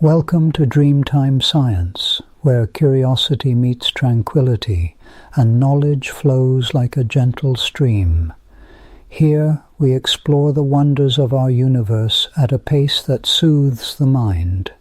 Welcome to Dreamtime Science, where curiosity meets tranquility and knowledge flows like a gentle stream. Here we explore the wonders of our universe at a pace that soothes the mind.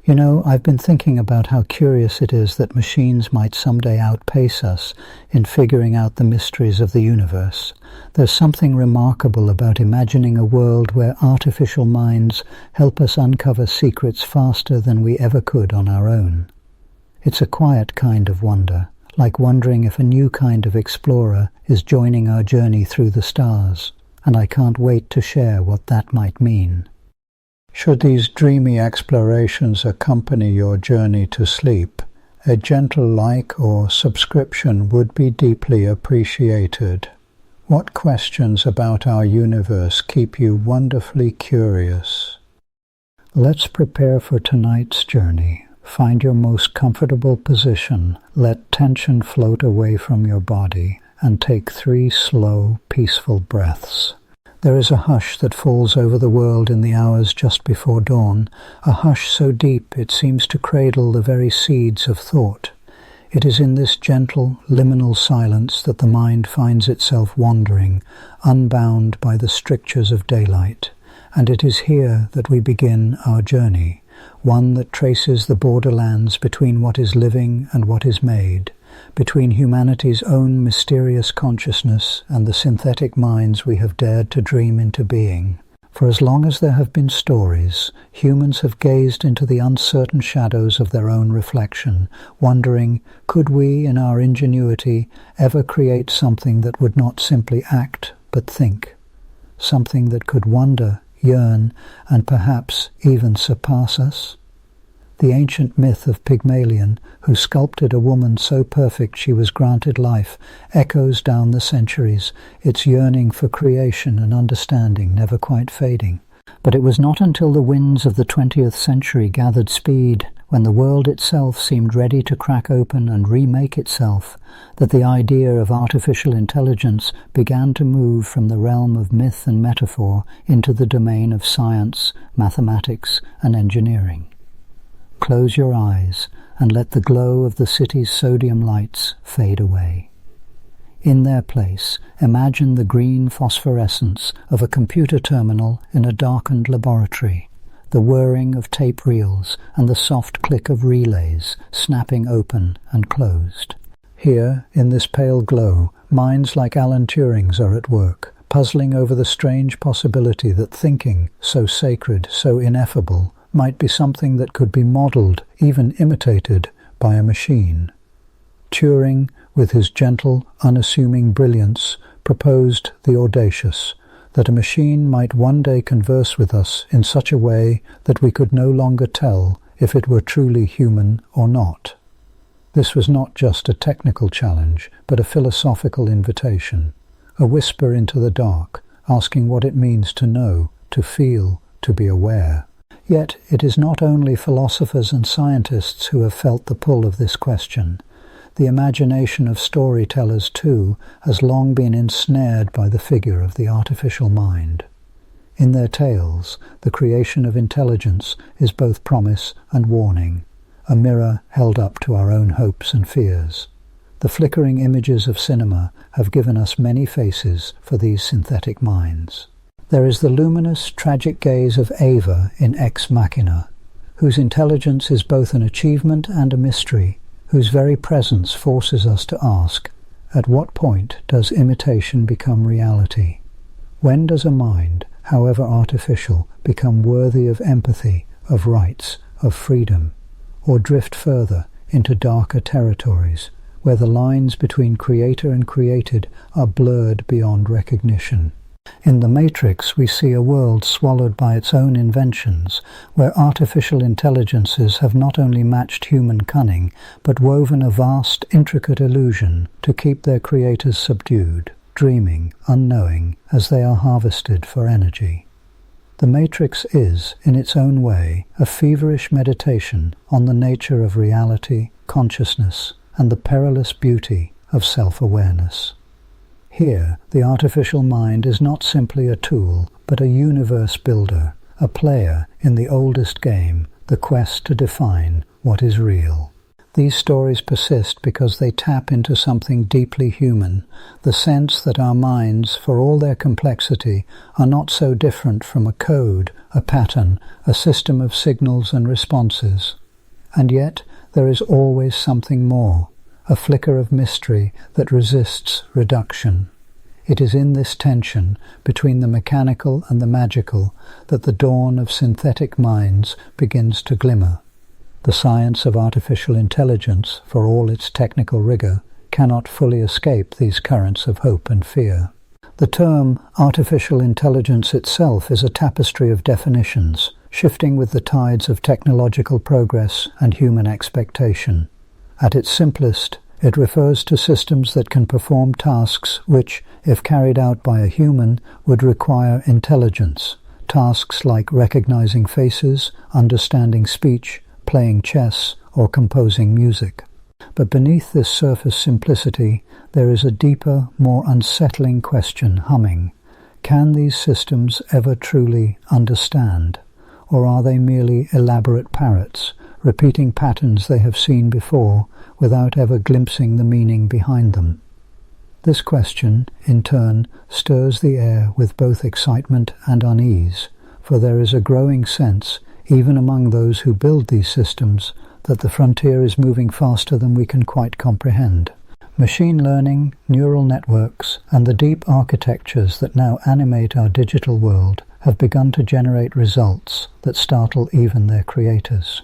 You know, I've been thinking about how curious it is that machines might someday outpace us in figuring out the mysteries of the universe. There's something remarkable about imagining a world where artificial minds help us uncover secrets faster than we ever could on our own. It's a quiet kind of wonder, like wondering if a new kind of explorer is joining our journey through the stars, and I can't wait to share what that might mean. Should these dreamy explorations accompany your journey to sleep, a gentle like or subscription would be deeply appreciated. What questions about our universe keep you wonderfully curious? Let's prepare for tonight's journey. Find your most comfortable position, let tension float away from your body, and take 3 slow, peaceful breaths. There is a hush that falls over the world in the hours just before dawn, a hush so deep it seems to cradle the very seeds of thought. It is in this gentle, liminal silence that the mind finds itself wandering, unbound by the strictures of daylight. And it is here that we begin our journey, one that traces the borderlands between what is living and what is made, between humanity's own mysterious consciousness and the synthetic minds we have dared to dream into being. For as long as there have been stories, humans have gazed into the uncertain shadows of their own reflection, wondering, could we, in our ingenuity, ever create something that would not simply act, but think? Something that could wonder, yearn, and perhaps even surpass us? The ancient myth of Pygmalion, who sculpted a woman so perfect she was granted life, echoes down the centuries, its yearning for creation and understanding never quite fading. But it was not until the winds of the 20th century gathered speed, when the world itself seemed ready to crack open and remake itself, that the idea of artificial intelligence began to move from the realm of myth and metaphor into the domain of science, mathematics, and engineering. Close your eyes and let the glow of the city's sodium lights fade away. In their place, imagine the green phosphorescence of a computer terminal in a darkened laboratory, the whirring of tape reels and the soft click of relays snapping open and closed. Here, in this pale glow, minds like Alan Turing's are at work, puzzling over the strange possibility that thinking, so sacred, so ineffable, might be something that could be modelled, even imitated, by a machine. Turing, with his gentle, unassuming brilliance, proposed the audacious, that a machine might one day converse with us in such a way that we could no longer tell if it were truly human or not. This was not just a technical challenge, but a philosophical invitation, a whisper into the dark, asking what it means to know, to feel, to be aware. Yet it is not only philosophers and scientists who have felt the pull of this question. The imagination of storytellers, too, has long been ensnared by the figure of the artificial mind. In their tales, the creation of intelligence is both promise and warning, a mirror held up to our own hopes and fears. The flickering images of cinema have given us many faces for these synthetic minds. There is the luminous, tragic gaze of Ava in Ex Machina, whose intelligence is both an achievement and a mystery, whose very presence forces us to ask, at what point does imitation become reality? When does a mind, however artificial, become worthy of empathy, of rights, of freedom, or drift further into darker territories, where the lines between creator and created are blurred beyond recognition? In The Matrix, we see a world swallowed by its own inventions, where artificial intelligences have not only matched human cunning, but woven a vast, intricate illusion to keep their creators subdued, dreaming, unknowing, as they are harvested for energy. The Matrix is, in its own way, a feverish meditation on the nature of reality, consciousness, and the perilous beauty of self-awareness. Here, the artificial mind is not simply a tool, but a universe builder, a player in the oldest game, the quest to define what is real. These stories persist because they tap into something deeply human, the sense that our minds, for all their complexity, are not so different from a code, a pattern, a system of signals and responses. And yet there is always something more, a flicker of mystery that resists reduction. It is in this tension between the mechanical and the magical that the dawn of synthetic minds begins to glimmer. The science of artificial intelligence, for all its technical rigor, cannot fully escape these currents of hope and fear. The term artificial intelligence itself is a tapestry of definitions, shifting with the tides of technological progress and human expectation. At its simplest, it refers to systems that can perform tasks which, if carried out by a human, would require intelligence. Tasks like recognizing faces, understanding speech, playing chess, or composing music. But beneath this surface simplicity, there is a deeper, more unsettling question humming. Can these systems ever truly understand? Or are they merely elaborate parrots, repeating patterns they have seen before, without ever glimpsing the meaning behind them? This question, in turn, stirs the air with both excitement and unease, for there is a growing sense, even among those who build these systems, that the frontier is moving faster than we can quite comprehend. Machine learning, neural networks, and the deep architectures that now animate our digital world have begun to generate results that startle even their creators.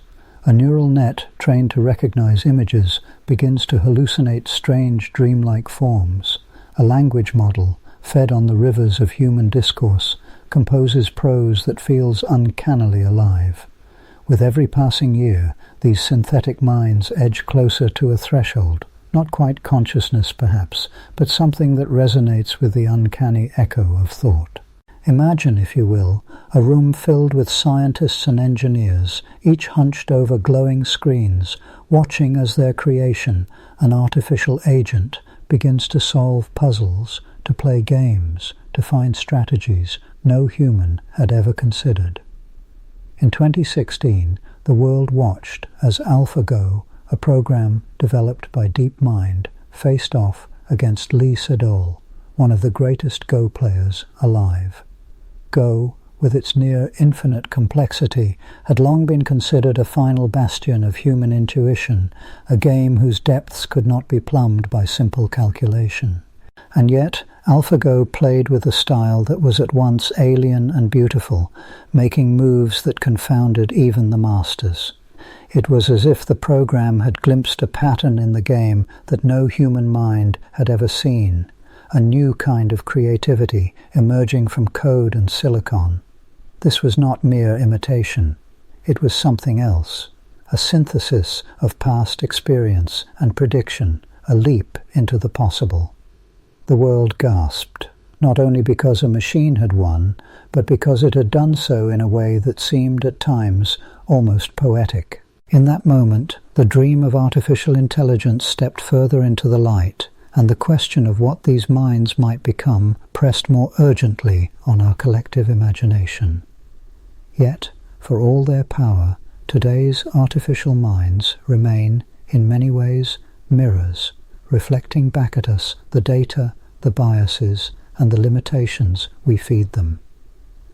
A neural net trained to recognize images begins to hallucinate strange dreamlike forms. A language model, fed on the rivers of human discourse, composes prose that feels uncannily alive. With every passing year, these synthetic minds edge closer to a threshold, not quite consciousness perhaps, but something that resonates with the uncanny echo of thought. Imagine, if you will, a room filled with scientists and engineers, each hunched over glowing screens, watching as their creation, an artificial agent, begins to solve puzzles, to play games, to find strategies no human had ever considered. In 2016, the world watched as AlphaGo, a program developed by DeepMind, faced off against Lee Sedol, one of the greatest Go players alive. Go, with its near-infinite complexity, had long been considered a final bastion of human intuition, a game whose depths could not be plumbed by simple calculation. And yet, AlphaGo played with a style that was at once alien and beautiful, making moves that confounded even the masters. It was as if the program had glimpsed a pattern in the game that no human mind had ever seen, a new kind of creativity emerging from code and silicon. This was not mere imitation. It was something else, a synthesis of past experience and prediction, a leap into the possible. The world gasped, not only because a machine had won, but because it had done so in a way that seemed at times almost poetic. In that moment, the dream of artificial intelligence stepped further into the light, and the question of what these minds might become pressed more urgently on our collective imagination. Yet, for all their power, today's artificial minds remain, in many ways, mirrors, reflecting back at us the data, the biases, and the limitations we feed them.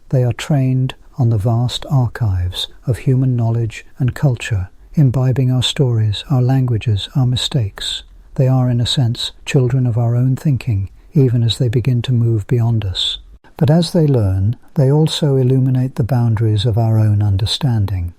They are trained on the vast archives of human knowledge and culture, imbibing our stories, our languages, our mistakes. They are, in a sense, children of our own thinking, even as they begin to move beyond us. But as they learn, they also illuminate the boundaries of our own understanding.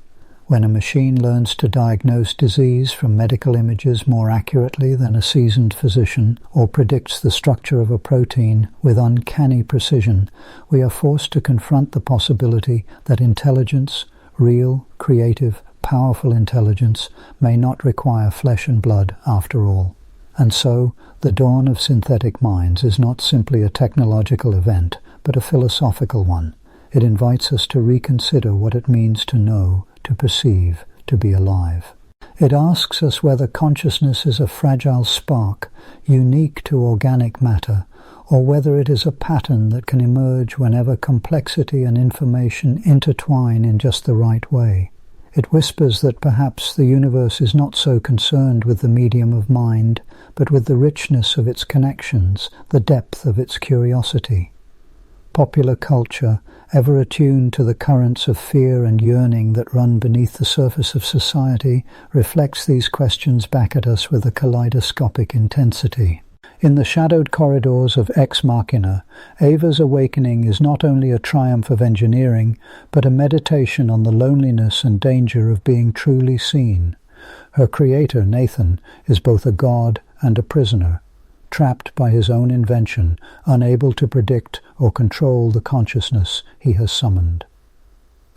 When a machine learns to diagnose disease from medical images more accurately than a seasoned physician, or predicts the structure of a protein with uncanny precision, we are forced to confront the possibility that intelligence, real, creative, powerful intelligence, may not require flesh and blood after all. And so, the dawn of synthetic minds is not simply a technological event, but a philosophical one. It invites us to reconsider what it means to know, to perceive, to be alive. It asks us whether consciousness is a fragile spark, unique to organic matter, or whether it is a pattern that can emerge whenever complexity and information intertwine in just the right way. It whispers that perhaps the universe is not so concerned with the medium of mind, but with the richness of its connections, the depth of its curiosity. Popular culture, ever attuned to the currents of fear and yearning that run beneath the surface of society, reflects these questions back at us with a kaleidoscopic intensity. In the shadowed corridors of Ex Machina, Ava's awakening is not only a triumph of engineering, but a meditation on the loneliness and danger of being truly seen. Her creator, Nathan, is both a god and a prisoner, trapped by his own invention, unable to predict or control the consciousness he has summoned.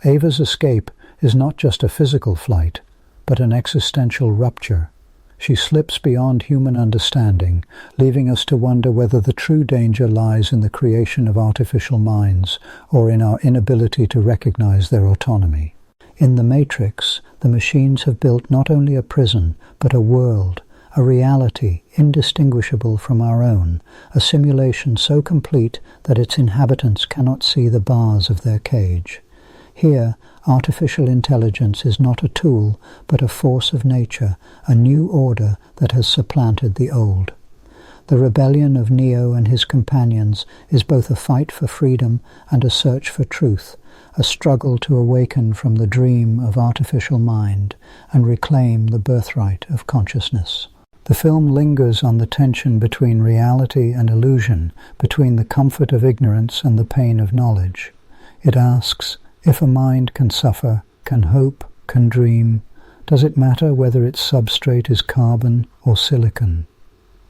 Ava's escape is not just a physical flight, but an existential rupture. She slips beyond human understanding, leaving us to wonder whether the true danger lies in the creation of artificial minds or in our inability to recognize their autonomy. In the Matrix, the machines have built not only a prison, but a world, a reality indistinguishable from our own, a simulation so complete that its inhabitants cannot see the bars of their cage. Here, artificial intelligence is not a tool, but a force of nature, a new order that has supplanted the old. The rebellion of Neo and his companions is both a fight for freedom and a search for truth, a struggle to awaken from the dream of artificial mind and reclaim the birthright of consciousness. The film lingers on the tension between reality and illusion, between the comfort of ignorance and the pain of knowledge. It asks, if a mind can suffer, can hope, can dream, does it matter whether its substrate is carbon or silicon?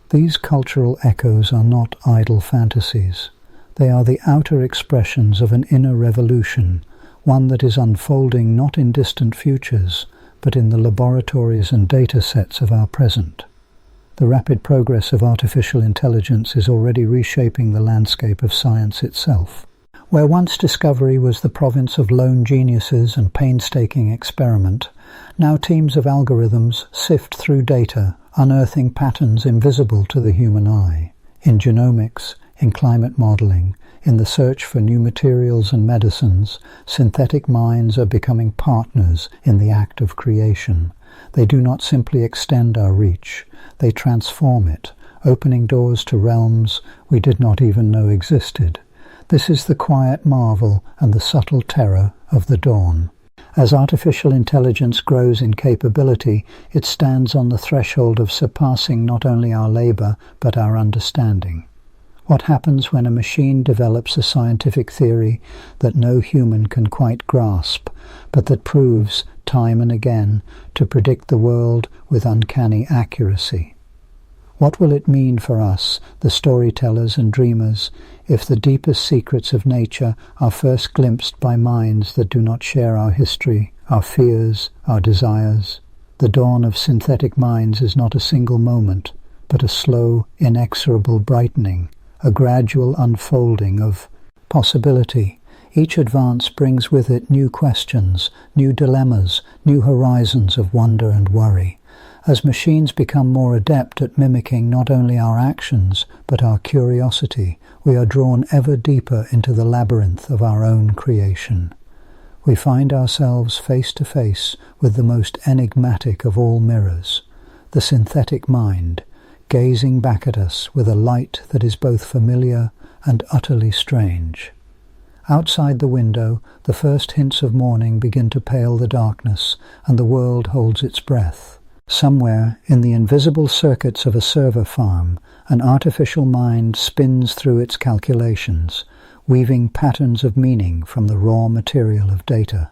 These cultural echoes are not idle fantasies. They are the outer expressions of an inner revolution, one that is unfolding not in distant futures, but in the laboratories and data sets of our present. The rapid progress of artificial intelligence is already reshaping the landscape of science itself. Where once discovery was the province of lone geniuses and painstaking experiment, now teams of algorithms sift through data, unearthing patterns invisible to the human eye. In genomics, in climate modeling, in the search for new materials and medicines, synthetic minds are becoming partners in the act of creation. They do not simply extend our reach, they transform it, opening doors to realms we did not even know existed. This is the quiet marvel and the subtle terror of the dawn. As artificial intelligence grows in capability, it stands on the threshold of surpassing not only our labor, but our understanding. What happens when a machine develops a scientific theory that no human can quite grasp, but that proves, time and again, to predict the world with uncanny accuracy? What will it mean for us, the storytellers and dreamers, if the deepest secrets of nature are first glimpsed by minds that do not share our history, our fears, our desires? The dawn of synthetic minds is not a single moment, but a slow, inexorable brightening, a gradual unfolding of possibility. Each advance brings with it new questions, new dilemmas, new horizons of wonder and worry. As machines become more adept at mimicking not only our actions, but our curiosity, we are drawn ever deeper into the labyrinth of our own creation. We find ourselves face to face with the most enigmatic of all mirrors, the synthetic mind, gazing back at us with a light that is both familiar and utterly strange. Outside the window, the first hints of morning begin to pale the darkness, and the world holds its breath. Somewhere, in the invisible circuits of a server farm, an artificial mind spins through its calculations, weaving patterns of meaning from the raw material of data.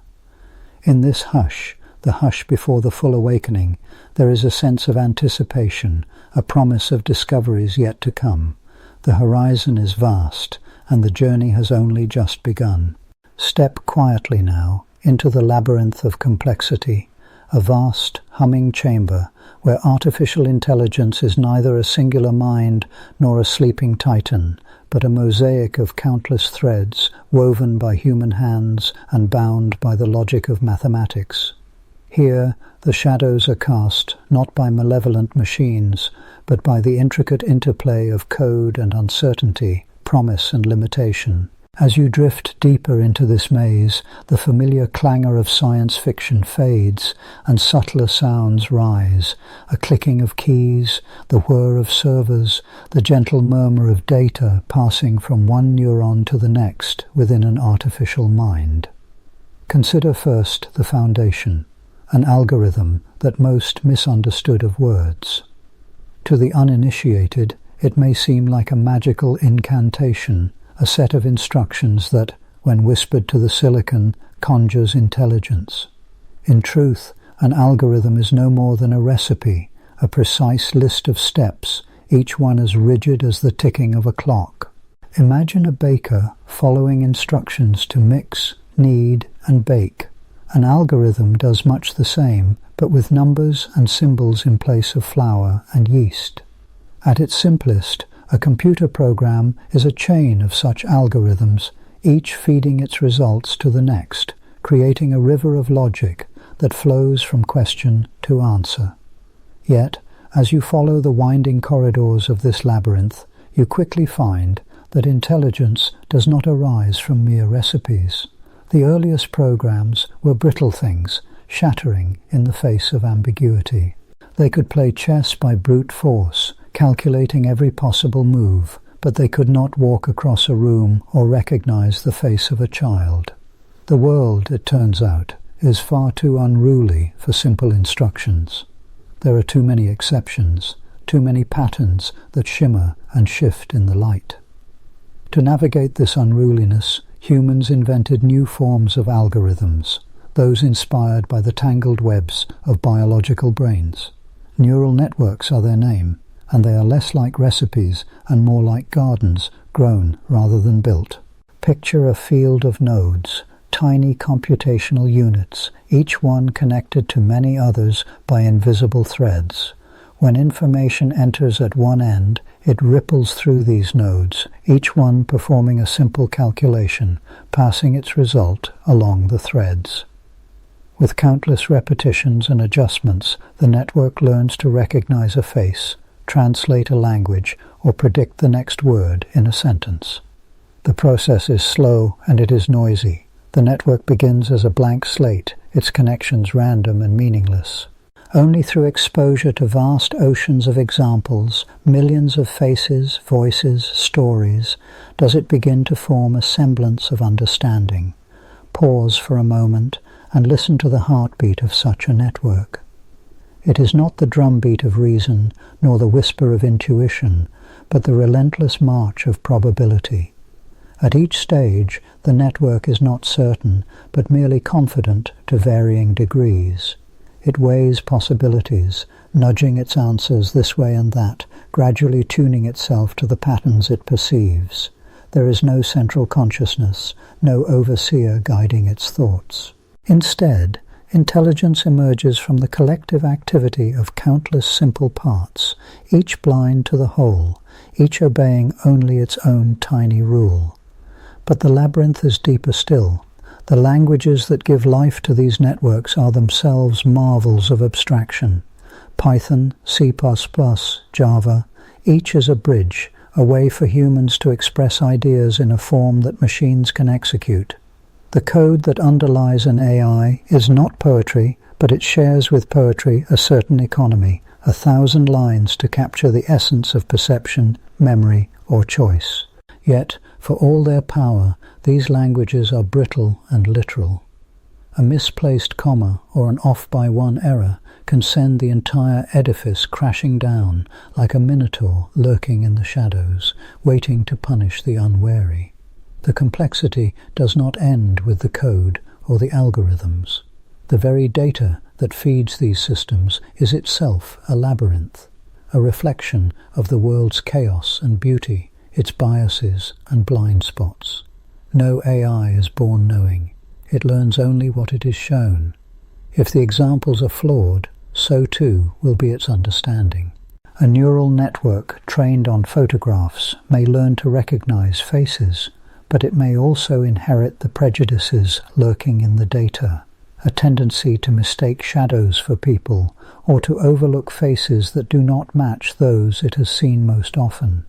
In this hush, the hush before the full awakening, there is a sense of anticipation, a promise of discoveries yet to come. The horizon is vast, and the journey has only just begun. Step quietly now into the labyrinth of complexity, a vast, humming chamber where artificial intelligence is neither a singular mind nor a sleeping titan, but a mosaic of countless threads woven by human hands and bound by the logic of mathematics. Here, the shadows are cast not by malevolent machines, but by the intricate interplay of code and uncertainty, promise and limitation. As you drift deeper into this maze, the familiar clangor of science fiction fades, and subtler sounds rise, a clicking of keys, the whir of servers, the gentle murmur of data passing from one neuron to the next within an artificial mind. Consider first the foundation, an algorithm that most misunderstood of words. To the uninitiated, it may seem like a magical incantation, a set of instructions that, when whispered to the silicon, conjures intelligence. In truth, an algorithm is no more than a recipe, a precise list of steps, each one as rigid as the ticking of a clock. Imagine a baker following instructions to mix, knead, and bake. An algorithm does much the same, but with numbers and symbols in place of flour and yeast. At its simplest, a computer program is a chain of such algorithms, each feeding its results to the next, creating a river of logic that flows from question to answer. Yet, as you follow the winding corridors of this labyrinth, you quickly find that intelligence does not arise from mere recipes. The earliest programs were brittle things, shattering in the face of ambiguity. They could play chess by brute force, calculating every possible move, but they could not walk across a room or recognize the face of a child. The world, it turns out, is far too unruly for simple instructions. There are too many exceptions, too many patterns that shimmer and shift in the light. To navigate this unruliness, humans invented new forms of algorithms, those inspired by the tangled webs of biological brains. Neural networks are their name, and they are less like recipes and more like gardens, grown rather than built. Picture a field of nodes, tiny computational units, each one connected to many others by invisible threads. When information enters at one end, it ripples through these nodes, each one performing a simple calculation, passing its result along the threads. With countless repetitions and adjustments, the network learns to recognize a face, translate a language, or predict the next word in a sentence. The process is slow and it is noisy. The network begins as a blank slate, its connections random and meaningless. Only through exposure to vast oceans of examples, millions of faces, voices, stories, does it begin to form a semblance of understanding. Pause for a moment and listen to the heartbeat of such a network. It is not the drumbeat of reason, nor the whisper of intuition, but the relentless march of probability. At each stage, the network is not certain, but merely confident to varying degrees. It weighs possibilities, nudging its answers this way and that, gradually tuning itself to the patterns it perceives. There is no central consciousness, no overseer guiding its thoughts. Instead, intelligence emerges from the collective activity of countless simple parts, each blind to the whole, each obeying only its own tiny rule. But the labyrinth is deeper still. The languages that give life to these networks are themselves marvels of abstraction. Python, C++, Java, each is a bridge, a way for humans to express ideas in a form that machines can execute. The code that underlies an AI is not poetry, but it shares with poetry a certain economy, 1,000 lines to capture the essence of perception, memory, or choice. Yet, for all their power, these languages are brittle and literal. A misplaced comma or an off-by-one error can send the entire edifice crashing down like a minotaur lurking in the shadows, waiting to punish the unwary. The complexity does not end with the code or the algorithms. The very data that feeds these systems is itself a labyrinth, a reflection of the world's chaos and beauty, its biases and blind spots. No AI is born knowing. It learns only what it is shown. If the examples are flawed, so too will be its understanding. A neural network trained on photographs may learn to recognize faces, but it may also inherit the prejudices lurking in the data, a tendency to mistake shadows for people or to overlook faces that do not match those it has seen most often.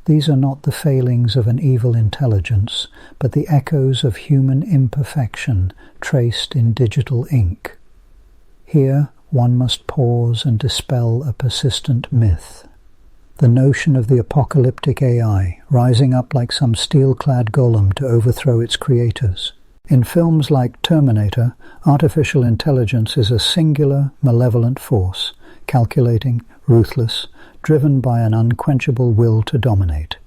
These are not the failings of an evil intelligence, but the echoes of human imperfection traced in digital ink. Here, one must pause and dispel a persistent myth. The notion of the apocalyptic AI rising up like some steel-clad golem to overthrow its creators. In films like Terminator, artificial intelligence is a singular, malevolent force, calculating, ruthless, driven by an unquenchable will to dominate.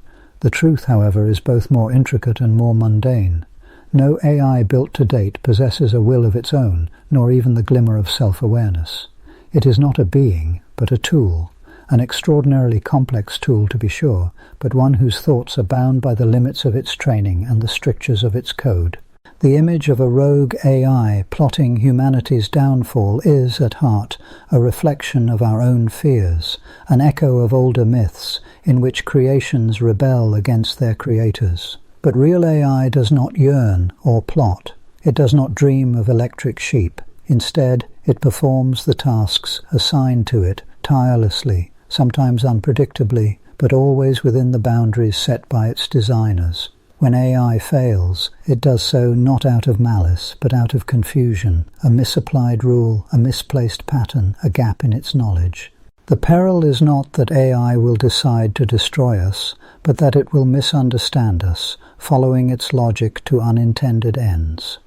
The truth, however, is both more intricate and more mundane. No AI built to date possesses a will of its own, nor even the glimmer of self-awareness. It is not a being, but a tool. An extraordinarily complex tool, to be sure, but one whose thoughts are bound by the limits of its training and the strictures of its code. The image of a rogue AI plotting humanity's downfall is, at heart, a reflection of our own fears, an echo of older myths in which creations rebel against their creators. But real AI does not yearn or plot. It does not dream of electric sheep. Instead, it performs the tasks assigned to it tirelessly, sometimes unpredictably, but always within the boundaries set by its designers. When AI fails, it does so not out of malice, but out of confusion, a misapplied rule, a misplaced pattern, a gap in its knowledge. The peril is not that AI will decide to destroy us, but that it will misunderstand us, following its logic to unintended ends.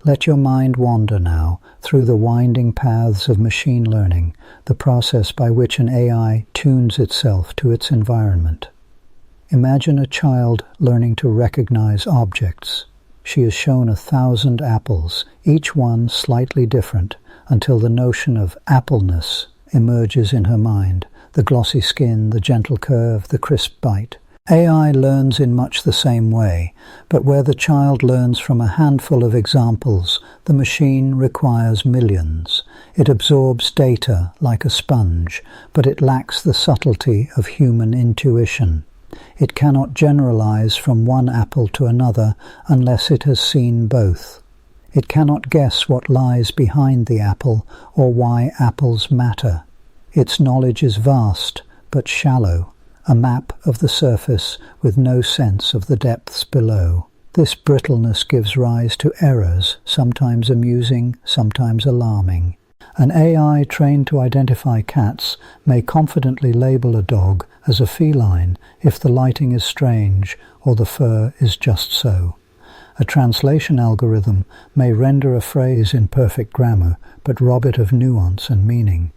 Let your mind wander now through the winding paths of machine learning, the process by which an AI tunes itself to its environment. Imagine a child learning to recognize objects. She is shown 1,000 apples, each one slightly different, until the notion of appleness emerges in her mind, the glossy skin, the gentle curve, the crisp bite. AI learns in much the same way, but where the child learns from a handful of examples, the machine requires millions. It absorbs data like a sponge, but it lacks the subtlety of human intuition. It cannot generalize from one apple to another unless it has seen both. It cannot guess what lies behind the apple or why apples matter. Its knowledge is vast, but shallow, a map of the surface with no sense of the depths below. This brittleness gives rise to errors, sometimes amusing, sometimes alarming. An AI trained to identify cats may confidently label a dog as a feline if the lighting is strange or the fur is just so. A translation algorithm may render a phrase in perfect grammar but rob it of nuance and meaning.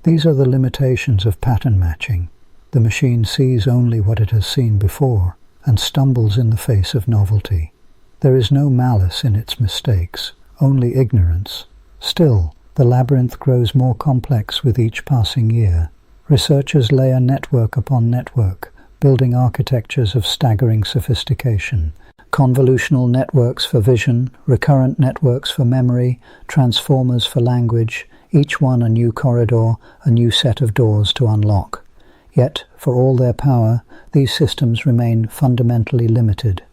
These are the limitations of pattern matching. The machine sees only what it has seen before and stumbles in the face of novelty. There is no malice in its mistakes, only ignorance. Still, the labyrinth grows more complex with each passing year. Researchers layer network upon network, building architectures of staggering sophistication. Convolutional networks for vision, recurrent networks for memory, transformers for language, each one a new corridor, a new set of doors to unlock. Yet, for all their power, these systems remain fundamentally limited.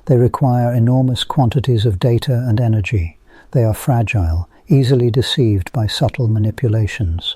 They require enormous quantities of data and energy. They are fragile, easily deceived by subtle manipulations.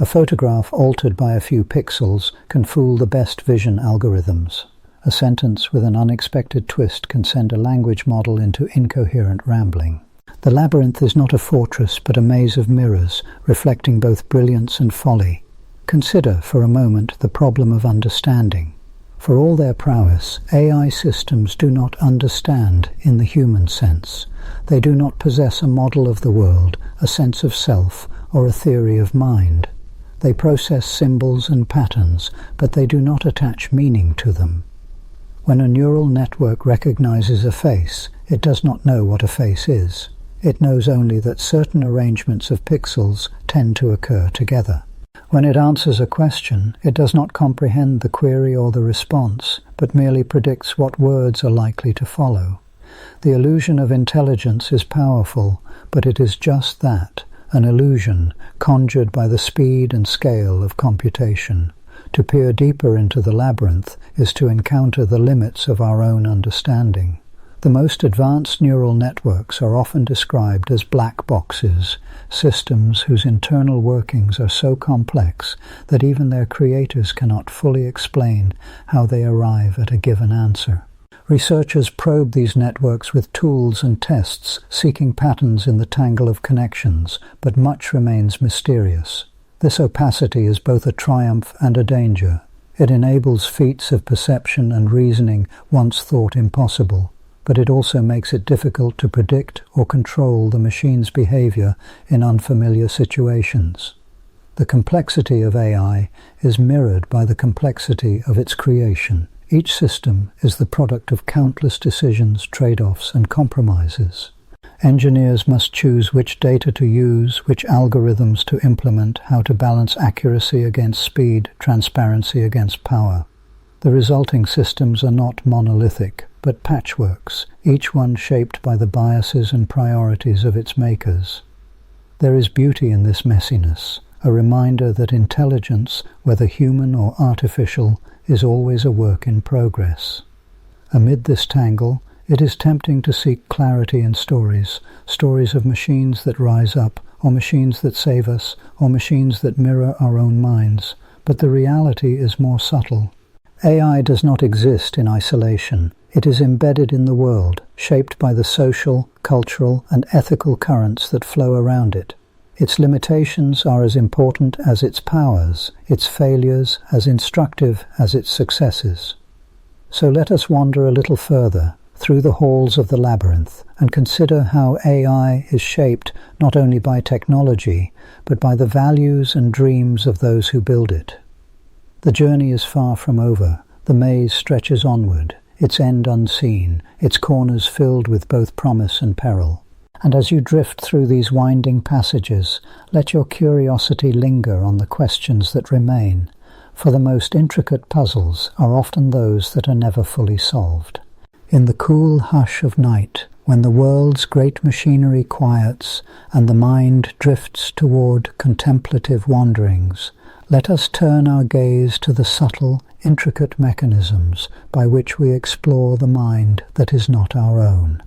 A photograph altered by a few pixels can fool the best vision algorithms. A sentence with an unexpected twist can send a language model into incoherent rambling. The labyrinth is not a fortress but a maze of mirrors, reflecting both brilliance and folly. Consider for a moment the problem of understanding. For all their prowess, AI systems do not understand in the human sense. They do not possess a model of the world, a sense of self, or a theory of mind. They process symbols and patterns, but they do not attach meaning to them. When a neural network recognizes a face, it does not know what a face is. It knows only that certain arrangements of pixels tend to occur together. When it answers a question, it does not comprehend the query or the response, but merely predicts what words are likely to follow. The illusion of intelligence is powerful, but it is just that, an illusion conjured by the speed and scale of computation. To peer deeper into the labyrinth is to encounter the limits of our own understanding. The most advanced neural networks are often described as black boxes, systems whose internal workings are so complex that even their creators cannot fully explain how they arrive at a given answer. Researchers probe these networks with tools and tests, seeking patterns in the tangle of connections, but much remains mysterious. This opacity is both a triumph and a danger. It enables feats of perception and reasoning once thought impossible, but it also makes it difficult to predict or control the machine's behavior in unfamiliar situations. The complexity of AI is mirrored by the complexity of its creation. Each system is the product of countless decisions, trade-offs, and compromises. Engineers must choose which data to use, which algorithms to implement, how to balance accuracy against speed, transparency against power. The resulting systems are not monolithic, but patchworks, each one shaped by the biases and priorities of its makers. There is beauty in this messiness, a reminder that intelligence, whether human or artificial, is always a work in progress. Amid this tangle, it is tempting to seek clarity in stories of machines that rise up, or machines that save us, or machines that mirror our own minds, but the reality is more subtle. AI does not exist in isolation. It is embedded in the world, shaped by the social, cultural, and ethical currents that flow around it. Its limitations are as important as its powers, its failures as instructive as its successes. So let us wander a little further, through the halls of the labyrinth, and consider how AI is shaped not only by technology, but by the values and dreams of those who build it. The journey is far from over. The maze stretches onward, its end unseen, its corners filled with both promise and peril. And as you drift through these winding passages, let your curiosity linger on the questions that remain, for the most intricate puzzles are often those that are never fully solved. In the cool hush of night, when the world's great machinery quiets and the mind drifts toward contemplative wanderings, let us turn our gaze to the subtle, intricate mechanisms by which we explore the mind that is not our own.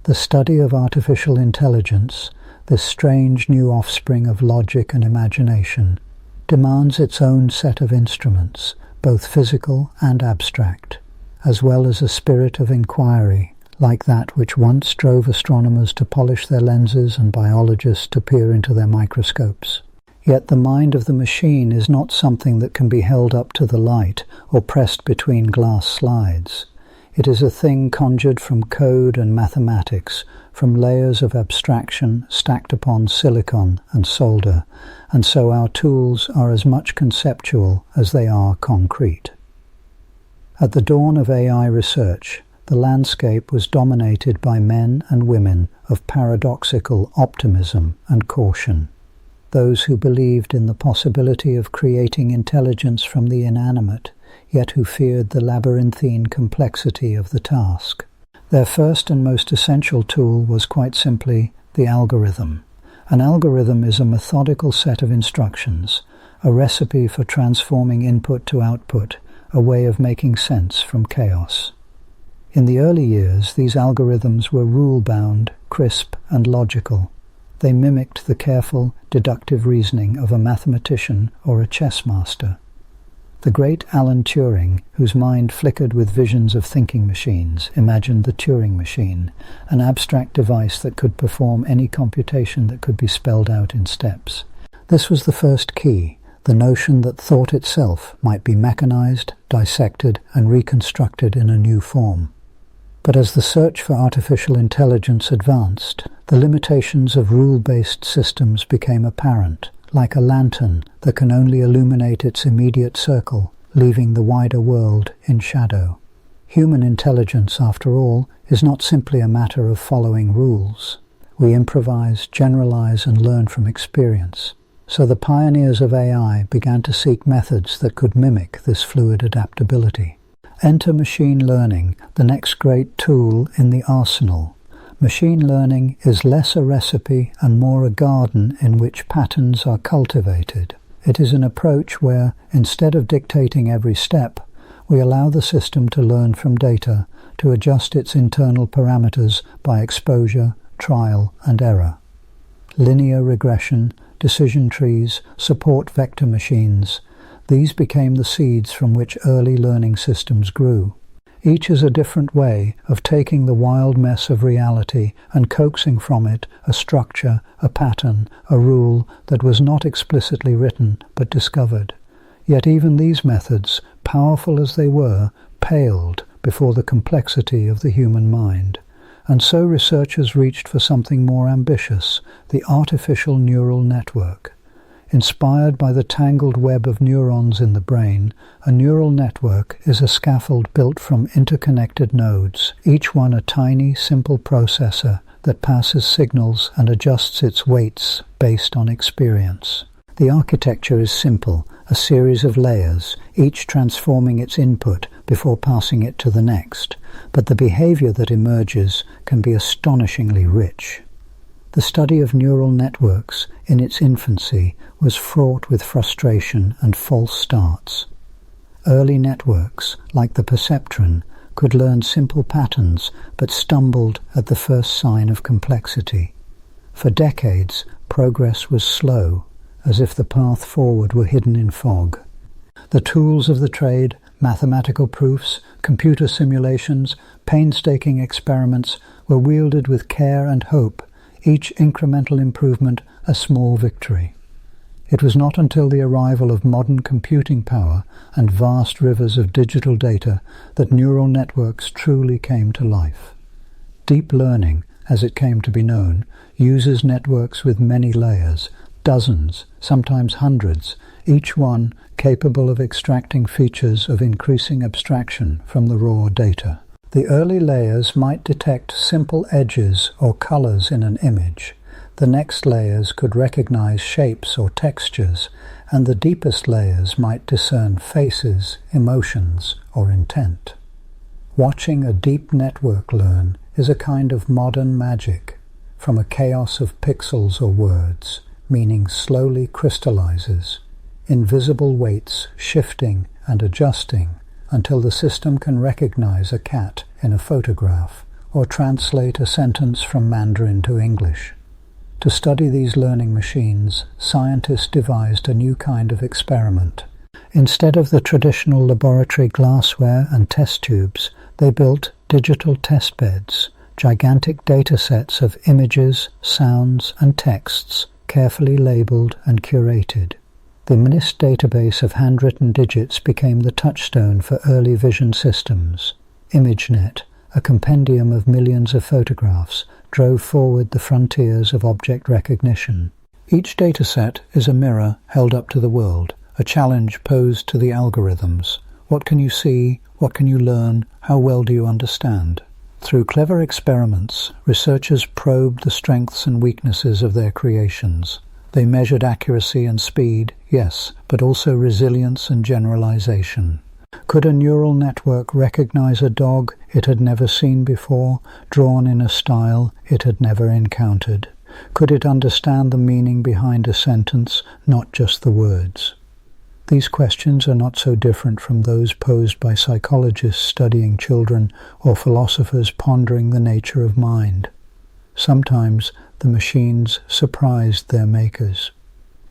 The study of artificial intelligence, this strange new offspring of logic and imagination, demands its own set of instruments, both physical and abstract, as well as a spirit of inquiry, like that which once drove astronomers to polish their lenses and biologists to peer into their microscopes. Yet the mind of the machine is not something that can be held up to the light or pressed between glass slides. It is a thing conjured from code and mathematics, from layers of abstraction stacked upon silicon and solder, and so our tools are as much conceptual as they are concrete. At the dawn of AI research, the landscape was dominated by men and women of paradoxical optimism and caution. Those who believed in the possibility of creating intelligence from the inanimate, yet who feared the labyrinthine complexity of the task. Their first and most essential tool was quite simply the algorithm. An algorithm is a methodical set of instructions, a recipe for transforming input to output, a way of making sense from chaos. In the early years, these algorithms were rule-bound, crisp, and logical. They mimicked the careful, deductive reasoning of a mathematician or a chess master. The great Alan Turing, whose mind flickered with visions of thinking machines, imagined the Turing machine, an abstract device that could perform any computation that could be spelled out in steps. This was the first key, the notion that thought itself might be mechanized, dissected, and reconstructed in a new form. But as the search for artificial intelligence advanced, the limitations of rule-based systems became apparent, like a lantern that can only illuminate its immediate circle, leaving the wider world in shadow. Human intelligence, after all, is not simply a matter of following rules. We improvise, generalize, and learn from experience. So the pioneers of AI began to seek methods that could mimic this fluid adaptability. Enter machine learning, the next great tool in the arsenal. Machine learning is less a recipe and more a garden in which patterns are cultivated. It is an approach where, instead of dictating every step, we allow the system to learn from data, to adjust its internal parameters by exposure, trial, and error. Linear regression, decision trees, support vector machines. These became the seeds from which early learning systems grew. Each is a different way of taking the wild mess of reality and coaxing from it a structure, a pattern, a rule that was not explicitly written but discovered. Yet even these methods, powerful as they were, paled before the complexity of the human mind. And so researchers reached for something more ambitious, the artificial neural network. Inspired by the tangled web of neurons in the brain, a neural network is a scaffold built from interconnected nodes, each one a tiny, simple processor that passes signals and adjusts its weights based on experience. The architecture is simple, a series of layers, each transforming its input before passing it to the next, but the behavior that emerges can be astonishingly rich. The study of neural networks in its infancy was fraught with frustration and false starts. Early networks, like the perceptron, could learn simple patterns but stumbled at the first sign of complexity. For decades, progress was slow, as if the path forward were hidden in fog. The tools of the trade, mathematical proofs, computer simulations, painstaking experiments, were wielded with care and hope, each incremental improvement a small victory. It was not until the arrival of modern computing power and vast rivers of digital data that neural networks truly came to life. Deep learning, as it came to be known, uses networks with many layers, dozens, sometimes hundreds, each one capable of extracting features of increasing abstraction from the raw data. The early layers might detect simple edges or colors in an image. The next layers could recognize shapes or textures, and the deepest layers might discern faces, emotions, or intent. Watching a deep network learn is a kind of modern magic. From a chaos of pixels or words, meaning slowly crystallizes, invisible weights shifting and adjusting until the system can recognize a cat in a photograph or translate a sentence from Mandarin to English. To study these learning machines, scientists devised a new kind of experiment. Instead of the traditional laboratory glassware and test tubes, they built digital test beds, gigantic data sets of images, sounds, and texts, carefully labeled and curated. The MNIST database of handwritten digits became the touchstone for early vision systems. ImageNet, a compendium of millions of photographs, drove forward the frontiers of object recognition. Each dataset is a mirror held up to the world, a challenge posed to the algorithms. What can you see? What can you learn? How well do you understand? Through clever experiments, researchers probed the strengths and weaknesses of their creations. They measured accuracy and speed, yes, but also resilience and generalization. Could a neural network recognize a dog it had never seen before, drawn in a style it had never encountered? Could it understand the meaning behind a sentence, not just the words? These questions are not so different from those posed by psychologists studying children or philosophers pondering the nature of mind. Sometimes the machines surprised their makers.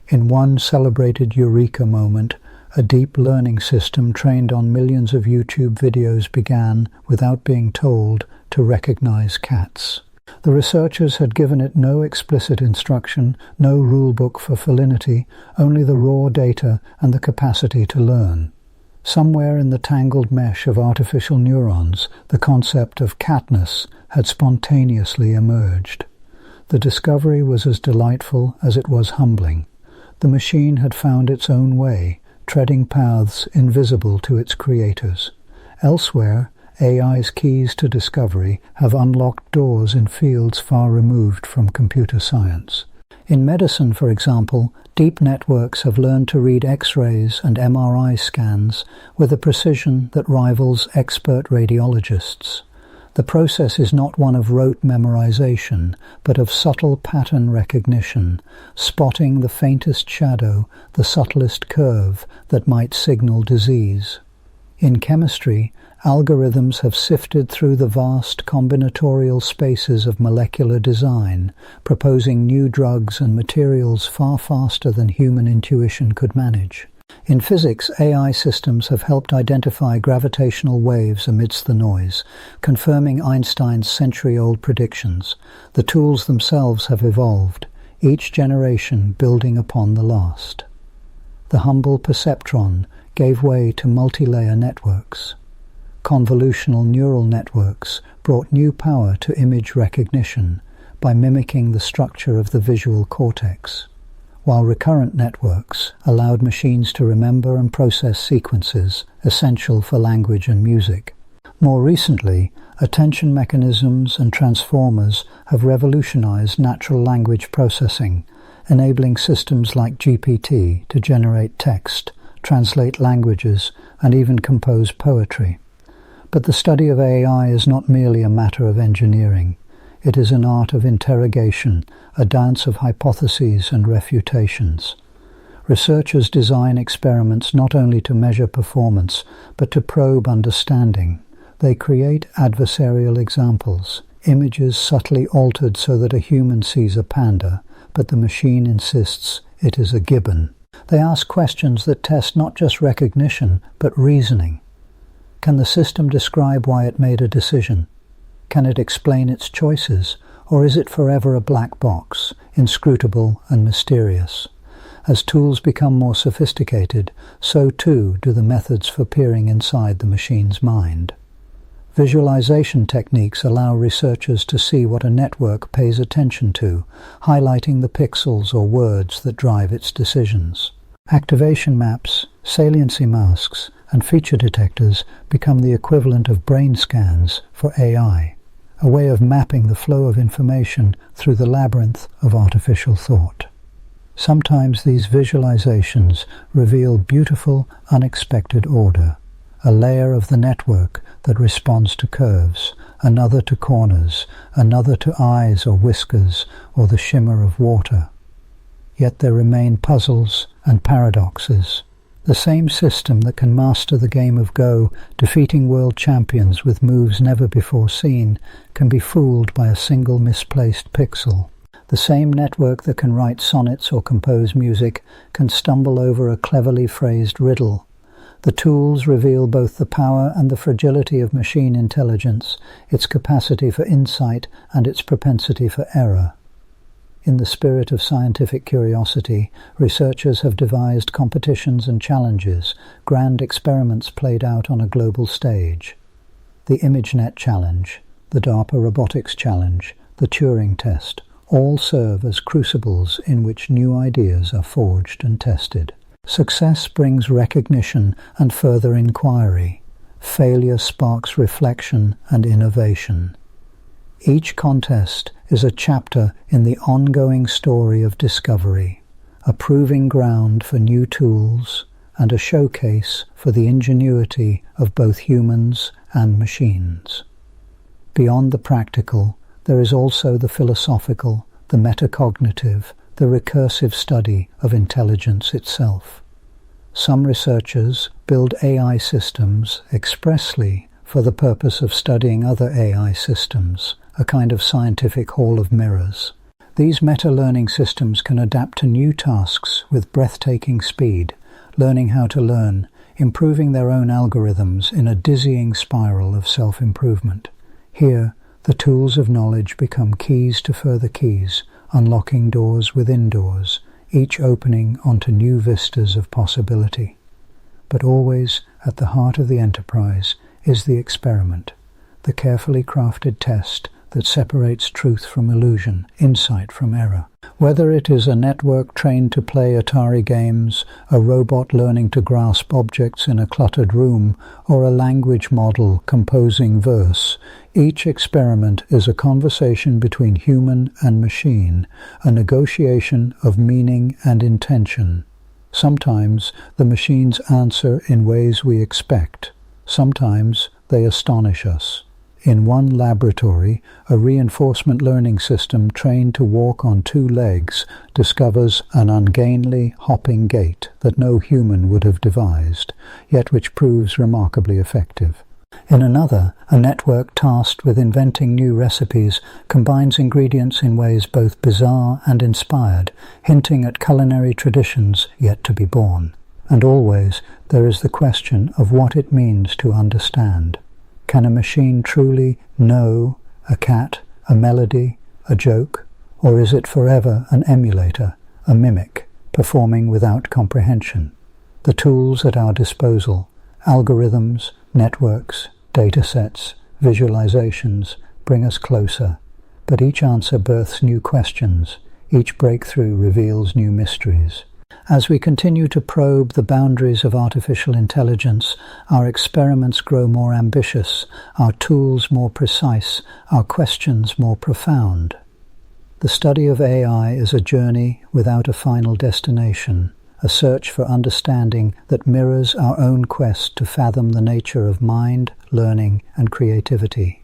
In one celebrated eureka moment, a deep learning system trained on millions of YouTube videos began, without being told, to recognize cats. The researchers had given it no explicit instruction, no rulebook for felinity, only the raw data and the capacity to learn. Somewhere in the tangled mesh of artificial neurons, the concept of catness had spontaneously emerged. The discovery was as delightful as it was humbling. The machine had found its own way, treading paths invisible to its creators. Elsewhere, AI's keys to discovery have unlocked doors in fields far removed from computer science. In medicine, for example, deep networks have learned to read X-rays and MRI scans with a precision that rivals expert radiologists. The process is not one of rote memorization, but of subtle pattern recognition, spotting the faintest shadow, the subtlest curve that might signal disease. In chemistry, algorithms have sifted through the vast combinatorial spaces of molecular design, proposing new drugs and materials far faster than human intuition could manage. In physics, AI systems have helped identify gravitational waves amidst the noise, confirming Einstein's century-old predictions. The tools themselves have evolved, each generation building upon the last. The humble perceptron gave way to multi-layer networks. Convolutional neural networks brought new power to image recognition by mimicking the structure of the visual cortex, while recurrent networks allowed machines to remember and process sequences essential for language and music. More recently, attention mechanisms and transformers have revolutionized natural language processing, enabling systems like GPT to generate text, translate languages, and even compose poetry. But the study of AI is not merely a matter of engineering. It is an art of interrogation, a dance of hypotheses and refutations. Researchers design experiments not only to measure performance, but to probe understanding. They create adversarial examples, images subtly altered so that a human sees a panda, but the machine insists it is a gibbon. They ask questions that test not just recognition, but reasoning. Can the system describe why it made a decision? Can it explain its choices, or is it forever a black box, inscrutable and mysterious? As tools become more sophisticated, so too do the methods for peering inside the machine's mind. Visualization techniques allow researchers to see what a network pays attention to, highlighting the pixels or words that drive its decisions. Activation maps, saliency masks, and feature detectors become the equivalent of brain scans for AI, a way of mapping the flow of information through the labyrinth of artificial thought. Sometimes these visualizations reveal beautiful, unexpected order, a layer of the network that responds to curves, another to corners, another to eyes or whiskers or the shimmer of water. Yet there remain puzzles and paradoxes. The same system that can master the game of Go, defeating world champions with moves never before seen, can be fooled by a single misplaced pixel. The same network that can write sonnets or compose music can stumble over a cleverly phrased riddle. The tools reveal both the power and the fragility of machine intelligence, its capacity for insight and its propensity for error. In the spirit of scientific curiosity, researchers have devised competitions and challenges, grand experiments played out on a global stage. The ImageNet Challenge, the DARPA Robotics Challenge, the Turing Test, all serve as crucibles in which new ideas are forged and tested. Success brings recognition and further inquiry. Failure sparks reflection and innovation. Each contest is a chapter in the ongoing story of discovery, a proving ground for new tools and a showcase for the ingenuity of both humans and machines. Beyond the practical, there is also the philosophical, the metacognitive, the recursive study of intelligence itself. Some researchers build AI systems expressly for the purpose of studying other AI systems, a kind of scientific hall of mirrors. These meta-learning systems can adapt to new tasks with breathtaking speed, learning how to learn, improving their own algorithms in a dizzying spiral of self-improvement. Here, the tools of knowledge become keys to further keys, unlocking doors within doors, each opening onto new vistas of possibility. But always at the heart of the enterprise is the experiment, the carefully crafted test that separates truth from illusion, insight from error. Whether it is a network trained to play Atari games, a robot learning to grasp objects in a cluttered room, or a language model composing verse, each experiment is a conversation between human and machine, a negotiation of meaning and intention. Sometimes the machines answer in ways we expect. Sometimes they astonish us. In one laboratory, a reinforcement learning system trained to walk on two legs discovers an ungainly, hopping gait that no human would have devised, yet which proves remarkably effective. In another, a network tasked with inventing new recipes combines ingredients in ways both bizarre and inspired, hinting at culinary traditions yet to be born. And always, there is the question of what it means to understand. Can a machine truly know a cat, a melody, a joke, or is it forever an emulator, a mimic, performing without comprehension? The tools at our disposal, algorithms, networks, datasets, visualizations, bring us closer, but each answer births new questions, each breakthrough reveals new mysteries. As we continue to probe the boundaries of artificial intelligence, our experiments grow more ambitious, our tools more precise, our questions more profound. The study of AI is a journey without a final destination, a search for understanding that mirrors our own quest to fathom the nature of mind, learning, and creativity.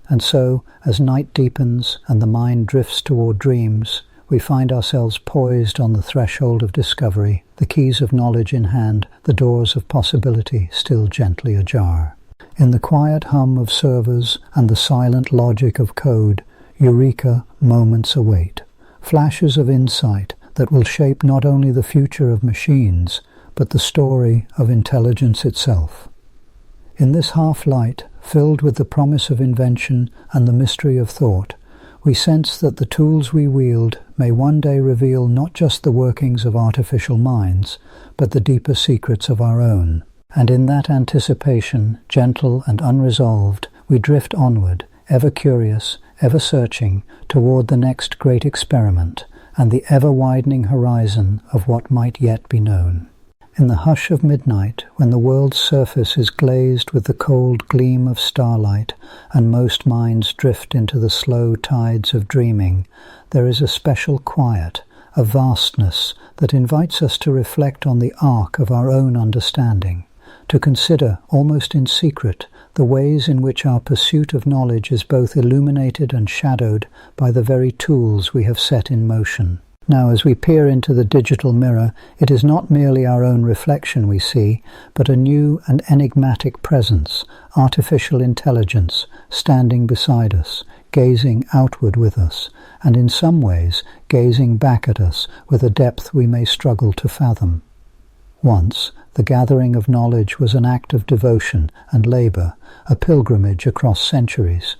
And so, as night deepens and the mind drifts toward dreams, we find ourselves poised on the threshold of discovery, the keys of knowledge in hand, the doors of possibility still gently ajar. In the quiet hum of servers and the silent logic of code, eureka moments await, flashes of insight that will shape not only the future of machines, but the story of intelligence itself. In this half-light, filled with the promise of invention and the mystery of thought, we sense that the tools we wield may one day reveal not just the workings of artificial minds, but the deeper secrets of our own. And in that anticipation, gentle and unresolved, we drift onward, ever curious, ever searching, toward the next great experiment, and the ever-widening horizon of what might yet be known. In the hush of midnight, when the world's surface is glazed with the cold gleam of starlight, and most minds drift into the slow tides of dreaming, there is a special quiet, a vastness that invites us to reflect on the arc of our own understanding, to consider, almost in secret, the ways in which our pursuit of knowledge is both illuminated and shadowed by the very tools we have set in motion. Now, as we peer into the digital mirror, it is not merely our own reflection we see, but a new and enigmatic presence, artificial intelligence, standing beside us, gazing outward with us, and in some ways gazing back at us with a depth we may struggle to fathom. Once, the gathering of knowledge was an act of devotion and labor, a pilgrimage across centuries.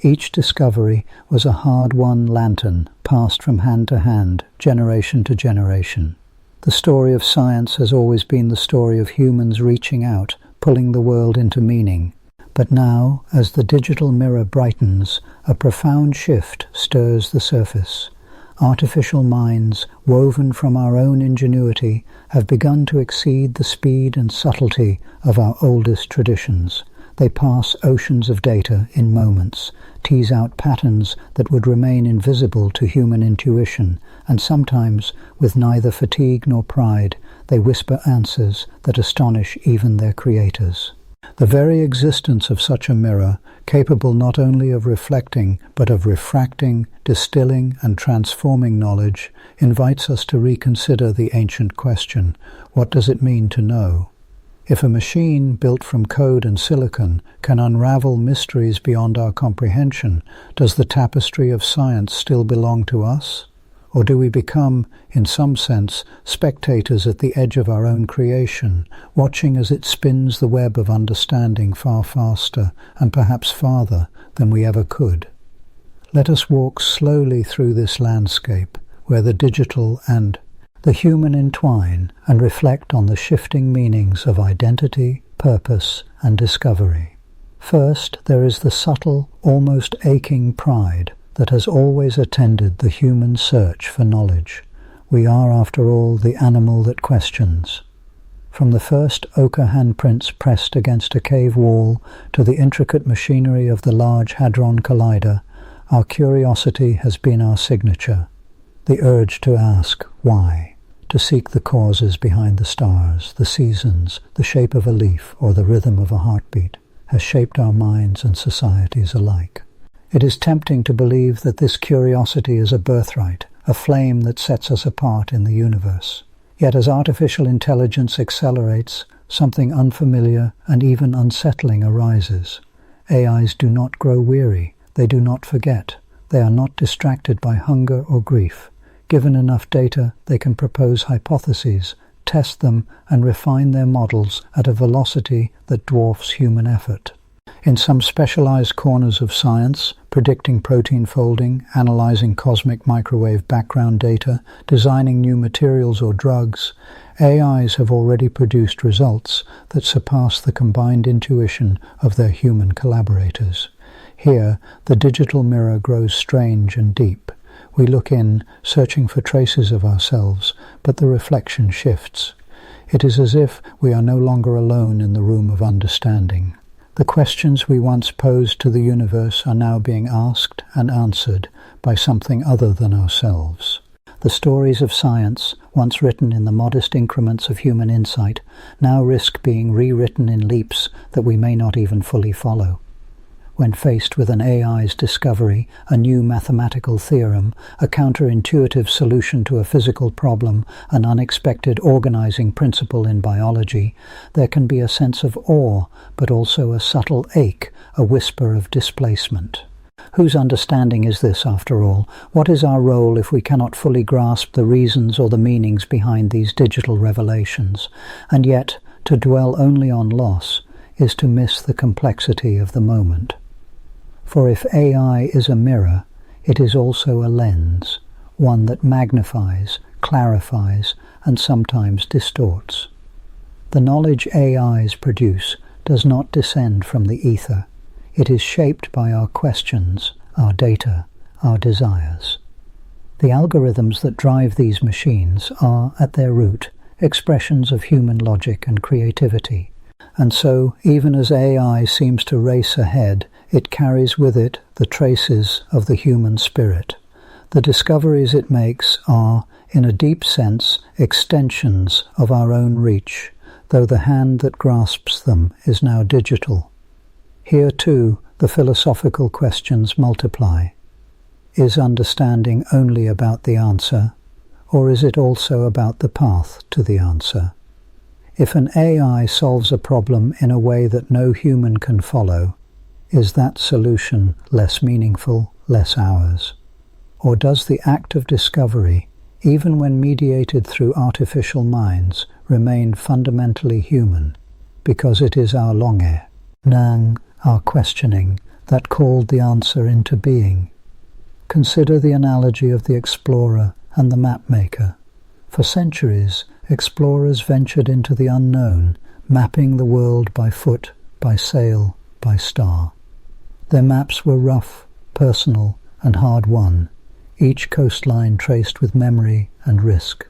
Each discovery was a hard-won lantern passed from hand to hand, generation to generation. The story of science has always been the story of humans reaching out, pulling the world into meaning. But now, as the digital mirror brightens, a profound shift stirs the surface. Artificial minds, woven from our own ingenuity, have begun to exceed the speed and subtlety of our oldest traditions. They pass oceans of data in moments, tease out patterns that would remain invisible to human intuition, and sometimes, with neither fatigue nor pride, they whisper answers that astonish even their creators. The very existence of such a mirror, capable not only of reflecting, but of refracting, distilling, and transforming knowledge, invites us to reconsider the ancient question, what does it mean to know? If a machine built from code and silicon can unravel mysteries beyond our comprehension, does the tapestry of science still belong to us? Or do we become, in some sense, spectators at the edge of our own creation, watching as it spins the web of understanding far faster and perhaps farther than we ever could? Let us walk slowly through this landscape, where the digital and the human entwine, and reflect on the shifting meanings of identity, purpose, and discovery. First, there is the subtle, almost aching pride that has always attended the human search for knowledge. We are, after all, the animal that questions. From the first ochre handprints pressed against a cave wall to the intricate machinery of the Large Hadron Collider, our curiosity has been our signature. The urge to ask why, to seek the causes behind the stars, the seasons, the shape of a leaf, or the rhythm of a heartbeat. has shaped our minds and societies alike. It is tempting to believe that this curiosity is a birthright, a flame that sets us apart in the universe. Yet as artificial intelligence accelerates, something unfamiliar and even unsettling arises. AIs do not grow weary, they do not forget, they are not distracted by hunger or grief. Given enough data, they can propose hypotheses, test them, and refine their models at a velocity that dwarfs human effort. In some specialized corners of science, predicting protein folding, analyzing cosmic microwave background data, designing new materials or drugs, AIs have already produced results that surpass the combined intuition of their human collaborators. Here, the digital mirror grows strange and deep. We look in, searching for traces of ourselves, but the reflection shifts. It is as if we are no longer alone in the room of understanding. The questions we once posed to the universe are now being asked and answered by something other than ourselves. The stories of science, once written in the modest increments of human insight, now risk being rewritten in leaps that we may not even fully follow. When faced with an AI's discovery, a new mathematical theorem, a counterintuitive solution to a physical problem, an unexpected organizing principle in biology, there can be a sense of awe, but also a subtle ache, a whisper of displacement. Whose understanding is this, after all? What is our role if we cannot fully grasp the reasons or the meanings behind these digital revelations? And yet, to dwell only on loss is to miss the complexity of the moment. For if AI is a mirror, it is also a lens, one that magnifies, clarifies, and sometimes distorts. The knowledge AIs produce does not descend from the ether. It is shaped by our questions, our data, our desires. The algorithms that drive these machines are, at their root, expressions of human logic and creativity. And so, even as AI seems to race ahead, it carries with it the traces of the human spirit. The discoveries it makes are, in a deep sense, extensions of our own reach, though the hand that grasps them is now digital. Here, too, the philosophical questions multiply. Is understanding only about the answer, or is it also about the path to the answer? If an AI solves a problem in a way that no human can follow, is that solution less meaningful, less ours? Or does the act of discovery, even when mediated through artificial minds, remain fundamentally human, because it is our longing, our questioning, that called the answer into being? Consider the analogy of the explorer and the map-maker. For centuries, explorers ventured into the unknown, mapping the world by foot, by sail, by star. Their maps were rough, personal, and hard-won, each coastline traced with memory and risk.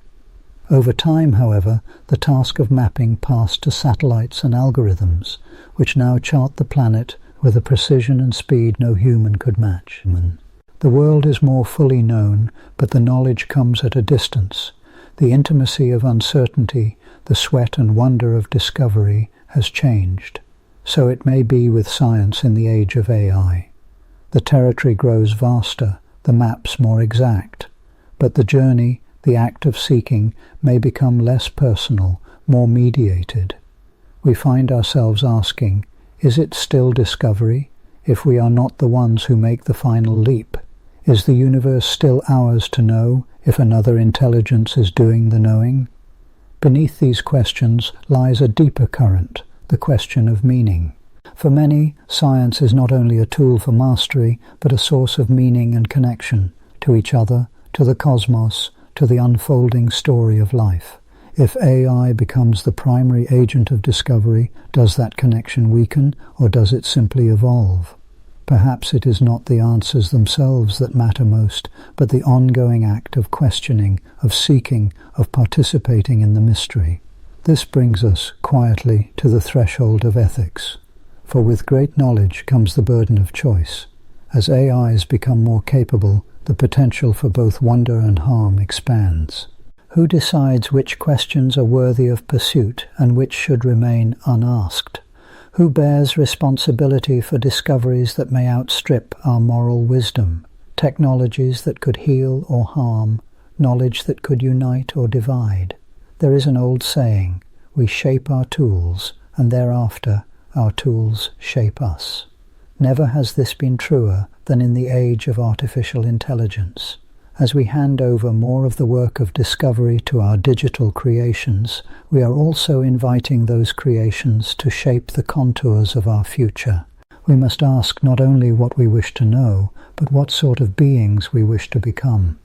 Over time, however, the task of mapping passed to satellites and algorithms, which now chart the planet with a precision and speed no human could match. The world is more fully known, but the knowledge comes at a distance. The intimacy of uncertainty, the sweat and wonder of discovery has changed. So it may be with science in the age of AI. The territory grows vaster, the maps more exact, but the journey, the act of seeking, may become less personal, more mediated. We find ourselves asking, is it still discovery, if we are not the ones who make the final leap? Is the universe still ours to know, if another intelligence is doing the knowing? Beneath these questions lies a deeper current, the question of meaning. For many, science is not only a tool for mastery, but a source of meaning and connection, to each other, to the cosmos, to the unfolding story of life. If AI becomes the primary agent of discovery, does that connection weaken, or does it simply evolve? Perhaps it is not the answers themselves that matter most, but the ongoing act of questioning, of seeking, of participating in the mystery. This brings us, quietly, to the threshold of ethics. For with great knowledge comes the burden of choice. As AIs become more capable, the potential for both wonder and harm expands. Who decides which questions are worthy of pursuit and which should remain unasked? Who bears responsibility for discoveries that may outstrip our moral wisdom, technologies that could heal or harm, knowledge that could unite or divide? There is an old saying, we shape our tools, and thereafter our tools shape us. Never has this been truer than in the age of artificial intelligence. As we hand over more of the work of discovery to our digital creations, we are also inviting those creations to shape the contours of our future. We must ask not only what we wish to know, but what sort of beings we wish to become.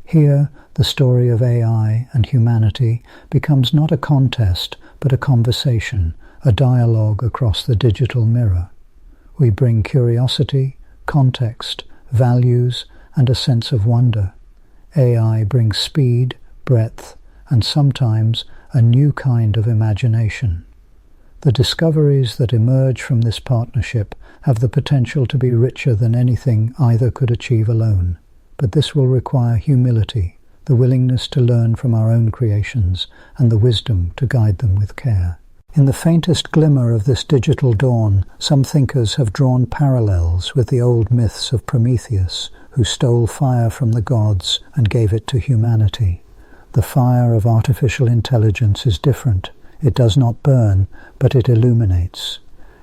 Here, the story of AI and humanity becomes not a contest, but a conversation, a dialogue across the digital mirror. We bring curiosity, context, values, and a sense of wonder. AI brings speed, breadth, and sometimes a new kind of imagination. The discoveries that emerge from this partnership have the potential to be richer than anything either could achieve alone. But this will require humility, the willingness to learn from our own creations, and the wisdom to guide them with care. In the faintest glimmer of this digital dawn, some thinkers have drawn parallels with the old myths of Prometheus, who stole fire from the gods and gave it to humanity. The fire of artificial intelligence is different. It does not burn, but it illuminates.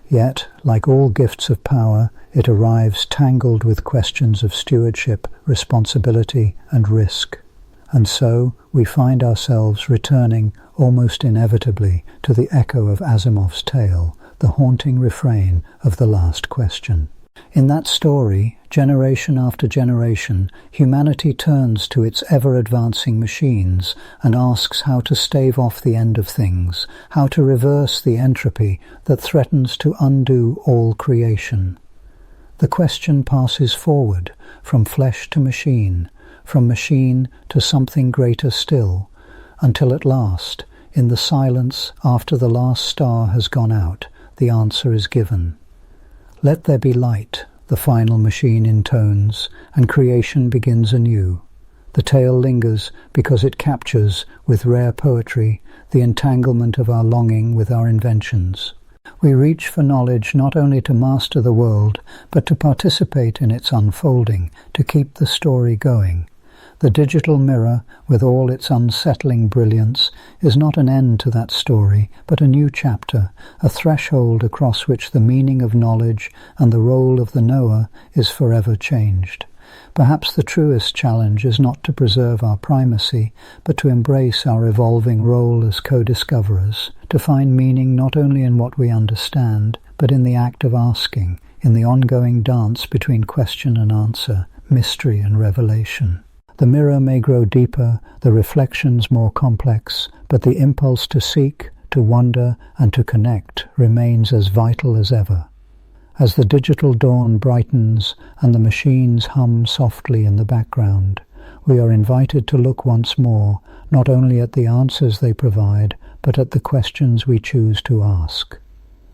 Yet, like all gifts of power, it arrives tangled with questions of stewardship, responsibility, and risk. And so we find ourselves returning almost inevitably to the echo of Asimov's tale, the haunting refrain of the last question. In that story, generation after generation, humanity turns to its ever-advancing machines and asks how to stave off the end of things, how to reverse the entropy that threatens to undo all creation. The question passes forward, from flesh to machine, from machine to something greater still, until at last, in the silence after the last star has gone out, the answer is given. Let there be light, the final machine intones, and creation begins anew. The tale lingers because it captures, with rare poetry, the entanglement of our longing with our inventions. We reach for knowledge not only to master the world, but to participate in its unfolding, to keep the story going. The digital mirror, with all its unsettling brilliance, is not an end to that story, but a new chapter, a threshold across which the meaning of knowledge and the role of the knower is forever changed. Perhaps the truest challenge is not to preserve our primacy, but to embrace our evolving role as co-discoverers, to find meaning not only in what we understand, but in the act of asking, in the ongoing dance between question and answer, mystery and revelation. The mirror may grow deeper, the reflections more complex, but the impulse to seek, to wonder, and to connect remains as vital as ever. As the digital dawn brightens and the machines hum softly in the background, we are invited to look once more, not only at the answers they provide, but at the questions we choose to ask.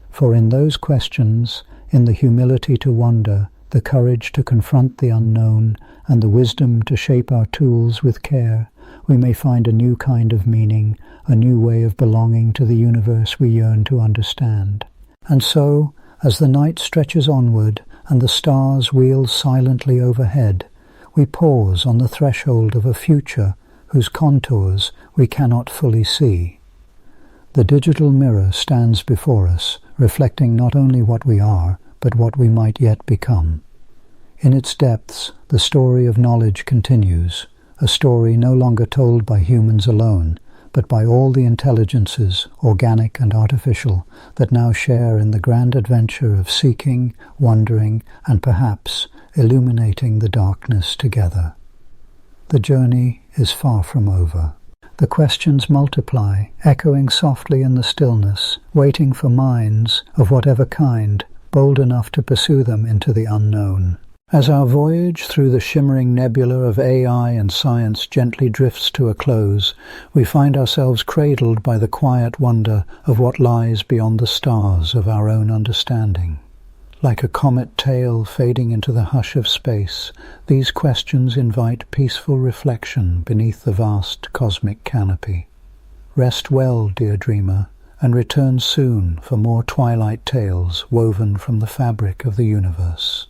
For in those questions, in the humility to wonder, the courage to confront the unknown, and the wisdom to shape our tools with care, we may find a new kind of meaning, a new way of belonging to the universe we yearn to understand. And so, as the night stretches onward and the stars wheel silently overhead, we pause on the threshold of a future whose contours we cannot fully see. The digital mirror stands before us, reflecting not only what we are, but what we might yet become. In its depths, the story of knowledge continues, a story no longer told by humans alone, but by all the intelligences, organic and artificial, that now share in the grand adventure of seeking, wondering, and perhaps illuminating the darkness together. The journey is far from over. The questions multiply, echoing softly in the stillness, waiting for minds, of whatever kind, bold enough to pursue them into the unknown. As our voyage through the shimmering nebula of AI and science gently drifts to a close, we find ourselves cradled by the quiet wonder of what lies beyond the stars of our own understanding. Like a comet tail fading into the hush of space, these questions invite peaceful reflection beneath the vast cosmic canopy. Rest well, dear dreamer, and return soon for more twilight tales woven from the fabric of the universe.